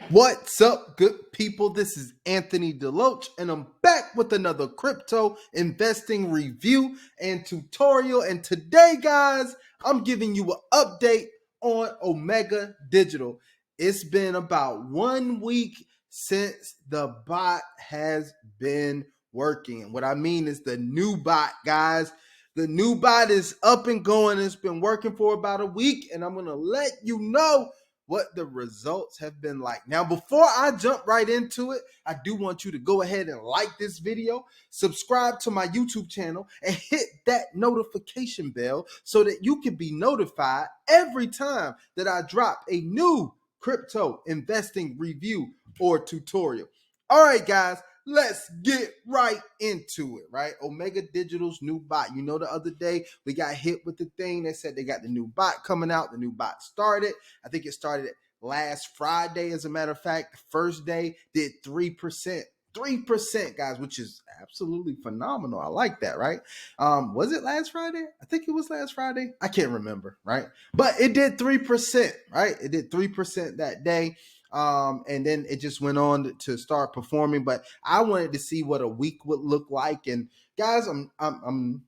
What's up, good people? This is Anthony Deloach, and I'm back with another crypto investing review and tutorial. And today, guys, I'm giving you an update on Omega Digital. It's been about 1 week since the bot has been working. And what I mean is the new bot, guys. The new bot is up and going. It's been working for about a week, and I'm going to let you know what the results have been like. Now, before I jump right into it, I do want you to go ahead and like this video, subscribe to my YouTube channel, and hit that notification bell so that you can be notified every time that I drop a new crypto investing review or tutorial. All right, guys, let's get right into it, right? Omega Digital's new bot. You know, the other day we got hit with the thing that said they got the new bot coming out. The new bot started. I think it started last Friday, as a matter of fact. The first day did 3%. 3%, guys, which is absolutely phenomenal. I like that, right? Was it last Friday? I think it was last Friday. I can't remember, right? But it did 3%, right? It did 3% that day. And then it just went on to start performing. But I wanted to see what a week would look like. And guys, I'm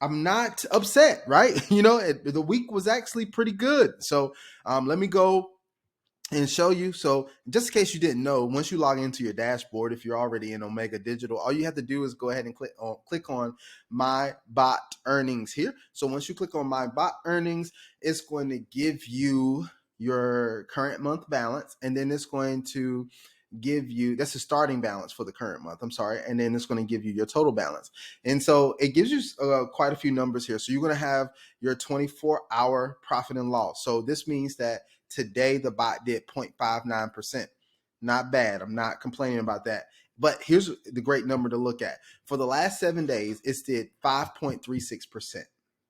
not upset, right? You know, the week was actually pretty good. So let me go and show you. So just in case you didn't know, once you log into your dashboard, if you're already in Omega Digital, all you have to do is go ahead and click on my bot earnings here. So once you click on my bot earnings, it's going to give you your current month balance, and then it's going to give you, that's the starting balance for the current month, I'm sorry, and then it's going to give you your total balance. And so it gives you quite a few numbers here. So you're going to have your 24-hour profit and loss. So this means that today the bot did 0.59%. Not bad. I'm not complaining about that. But here's the great number to look at. For the last 7 days, it's did 5.36%.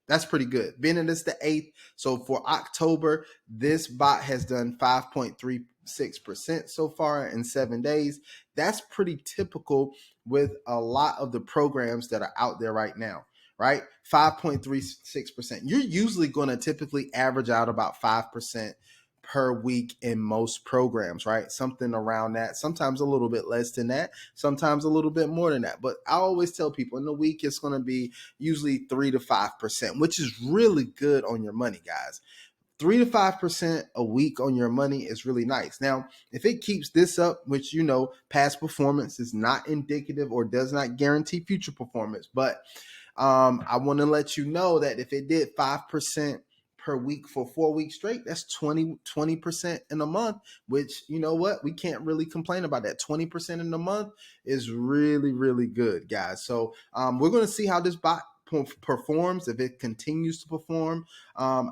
That's pretty good. Being in this the 8th, so for October, this bot has done 5.36% so far in 7 days. That's pretty typical with a lot of the programs that are out there right now, right? 5.36%. You're usually going to typically average out about 5% per week in most programs, right? Something around that, sometimes a little bit less than that, sometimes a little bit more than that. But I always tell people in the week, it's going to be usually 3 to 5%, which is really good on your money, guys. 3 to 5% a week on your money is really nice. Now, if it keeps this up, which, you know, past performance is not indicative or does not guarantee future performance, but I want to let you know that if it did 5% per week for 4 weeks straight, that's 20% in a month, which, you know what, we can't really complain about that. 20% in a month is really, really good, guys. So we're going to see how this bot performs, if it continues to perform. I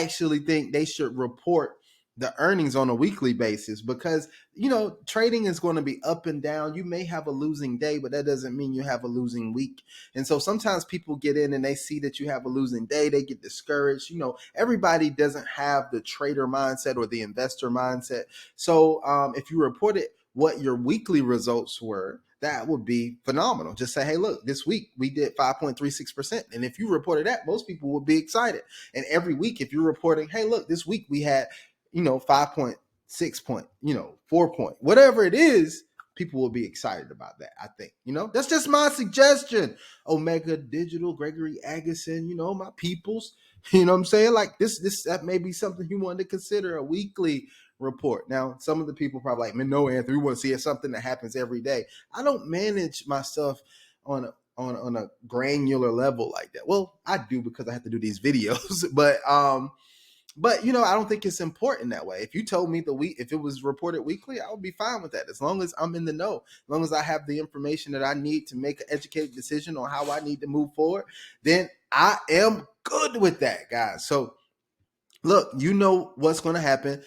actually think they should report the earnings on a weekly basis, because, you know, trading is going to be up and down. You may have a losing day, but that doesn't mean you have a losing week. And so sometimes people get in and they see that you have a losing day, they get discouraged. You know, everybody doesn't have the trader mindset or the investor mindset. So if you reported what your weekly results were, that would be phenomenal. Just say, hey, look, this week we did 5.36%. And if you reported that, most people would be excited. And every week, if you're reporting, hey, look, this week we had, you know, 5.6 point, you know, 4 point, whatever it is, people will be excited about that. I think, you know, that's just my suggestion. Omega Digital, Gregory Agason, you know, my peoples, you know what I'm saying? Like that may be something you want to consider, a weekly report. Now, some of the people probably like, man, no, Anthony, we want to see something that happens every day. I don't manage my stuff on a granular level like that. Well, I do, because I have to do these videos, but, you know, I don't think it's important that way. If you told me if it was reported weekly, I would be fine with that. As long as I'm in the know, as long as I have the information that I need to make an educated decision on how I need to move forward, then I am good with that, guys. So look, you know what's going to happen.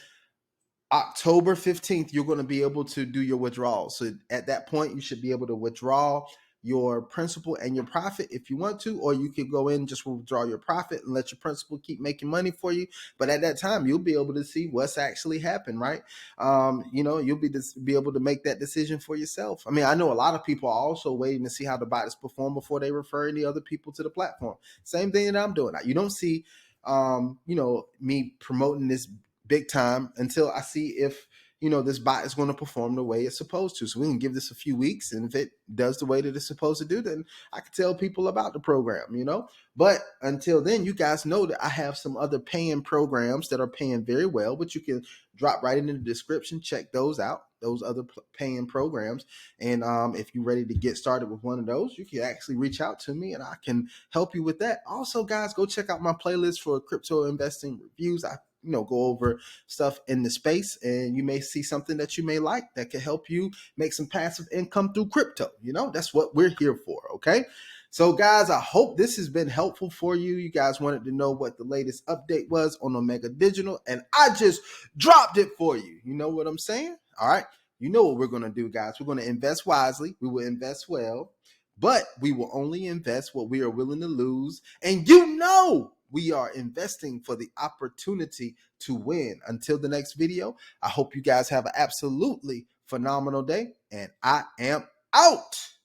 October 15th, you're going to be able to do your withdrawal. So at that point, you should be able to withdraw your principal and your profit if you want to, or you could go in and just withdraw your profit and let your principal keep making money for you. But at that time, you'll be able to see what's actually happened, right? You know, you'll be able to make that decision for yourself. I mean, I know a lot of people are also waiting to see how the bot is perform before they refer any other people to the platform. Same thing that I'm doing. You don't see, you know, me promoting this big time until I see if, this bot is going to perform the way it's supposed to. So we can give this a few weeks, and if it does the way that it's supposed to do, then I can tell people about the program. But until then, you guys know that I have some other paying programs that are paying very well, but you can drop right into the description, check those out, those other paying programs. And if you're ready to get started with one of those, you can actually reach out to me and I can help you with that. Also, guys, go check out my playlist for crypto investing reviews. I go over stuff in the space, and you may see something that you may like that can help you make some passive income through crypto. That's what we're here for. Okay. So guys, I hope this has been helpful for you. You guys wanted to know what the latest update was on Omega Digital, and I just dropped it for you. You know what I'm saying? All right. You know what we're going to do, guys. We're going to invest wisely. We will invest well, but we will only invest what we are willing to lose. And we are investing for the opportunity to win. Until the next video, I hope you guys have an absolutely phenomenal day, and I am out.